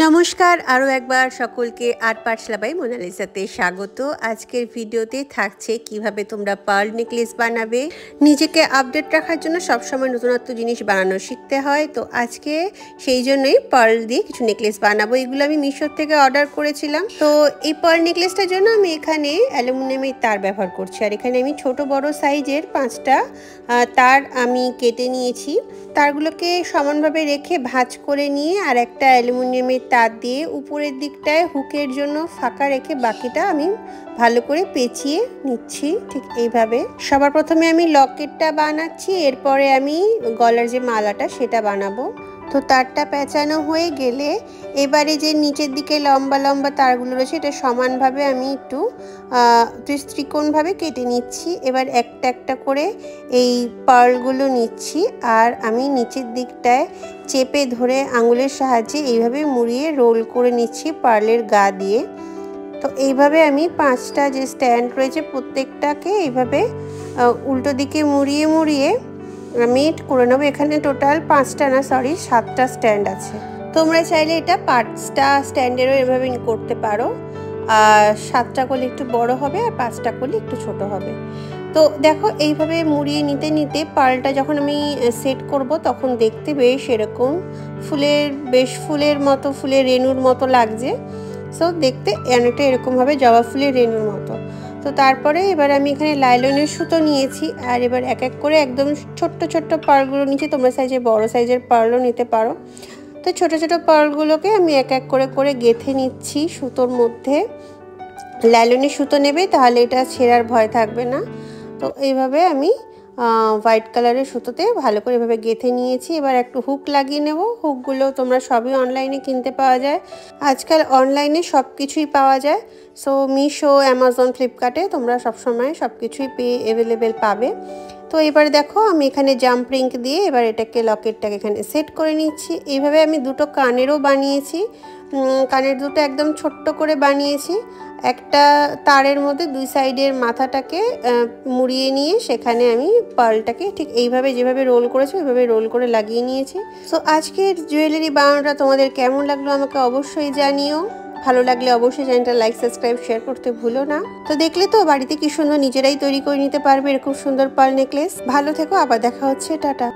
নমস্কার, আরও একবার সকলকে আর্ট পাঠশালা বাই মোনালিসাতে স্বাগত। আজকের ভিডিওতে থাকছে কিভাবে তোমরা পার্ল নেকলেস বানাবে। নিজেকে আপডেট রাখার জন্য সবসময় নতুনত্ব জিনিস বানানো শিখতে হয়। তো আজকে সেই জন্যই পার্ল দিয়ে কিছু নেকলেস বানাবো। এগুলো আমি মিশোর থেকে অর্ডার করেছিলাম। তো এই পার্ল নেকলেসটার জন্য আমি এখানে অ্যালুমিনিয়ামের তার ব্যবহার করছি। আর এখানে আমি ছোট বড় সাইজের 5টা তার আমি কেটে নিয়েছি। তারগুলোকে সমানভাবে রেখে ভাঁজ করে নিয়ে আর একটা অ্যালুমিনিয়ামের তার দিয়ে উপরের দিকটায় হুকের জন্য ফাঁকা রেখে বাকিটা আমি ভালো করে পেঁচিয়ে নিচ্ছি। ঠিক এইভাবে সবার প্রথমে আমি লকেটটা বানাচ্ছি, এরপরে আমি গলার যে মালাটা সেটা বানাবো। তো তারটা পেঁচানো হয়ে গেলে এবারে যে নিচের দিকে লম্বা লম্বা তারগুলো রয়েছে এটা সমানভাবে আমি একটু ত্রিকোণভাবে কেটে নিচ্ছি। এবার একটা একটা করে এই পার্লগুলো নিচ্ছি আর আমি নিচের দিকটায় চেপে ধরে আঙুলের সাহায্যে এইভাবে মুড়িয়ে রোল করে নিচ্ছি পার্লের গা দিয়ে। তো এইভাবে আমি 5টা যে স্ট্যান্ড রয়েছে প্রত্যেকটাকে এইভাবে উল্টো দিকে মুড়িয়ে মুড়িয়ে আমি করে নেবো। এখানে টোটাল 5টা না 7টা স্ট্যান্ড আছে। তোমরা চাইলে এটা 5টা স্ট্যান্ডেরও এভাবে করতে পারো। আর 7টা করলে একটু বড় হবে আর 5টা করলে একটু ছোট হবে। তো দেখো এইভাবে মুড়িয়ে নিতে নিতে পার্লটা যখন আমি সেট করব তখন দেখতে বেশ এরকম ফুলের মতো, ফুলের রেণুর মতো লাগছে। সো দেখতে অনেকটা এরকমভাবে জবা ফুলের রেণুর মতো। তো তারপরে এবার আমি এখানে লাইলনের সুতো নিয়েছি আর এবার এক এক করে একদম ছোট্ট ছোট্ট পার্লগুলো নিচে, তোমরা বড় সাইজের পার্লও নিতে পারো। তো ছোট ছোট পার্লগুলোকে আমি এক এক করে করে গেঁথে নিচ্ছি সুতোর মধ্যে। লাইলনের সুতো নেবে তাহলে এটা ছেঁড়ার ভয় থাকবে না। তো এইভাবে আমি হোয়াইট কালারের সুতোতে ভালো করে এভাবে গেঁথে নিয়েছি। এবার একটু হুক লাগিয়ে নেব। হুকগুলো তোমরা সবই অনলাইনে কিনতে পাওয়া যায়। আজকাল অনলাইনে সব কিছুই পাওয়া যায়। সো মিশো, অ্যামাজন, ফ্লিপকার্টে তোমরা সবসময় সব কিছুই অ্যাভেলেবেল পাবে। তো এবার দেখো আমি এখানে জাম্প রিং দিয়ে এবার এটাকে লকেটটাকে এখানে সেট করে নিচ্ছি। এইভাবে আমি দুটো কানেরও বানিয়েছি। কানের দুটো একদম ছোট্ট করে বানিয়েছি। একটা তারের মধ্যে দুই সাইডের মাথাটাকে মুড়িয়ে নিয়ে সেখানে আমি পার্লটাকে ঠিক এইভাবে যেভাবে রোল করেছি ওইভাবে রোল করে লাগিয়ে নিয়েছি। সো আজকের জুয়েলারি বানানোটা তোমাদের কেমন লাগলো আমাকে অবশ্যই জানিও। ভালো লাগলে অবশ্যই চ্যানেলটা লাইক, সাবস্ক্রাইব, শেয়ার করতে ভুলো না। তো দেখলে তো বাড়িতে কি সুন্দর নিজেরাই তৈরি করে নিতে পারবে এরকম সুন্দর পার্ল নেকলেস। ভালো থেকো, আবার দেখা হচ্ছে, টাটা।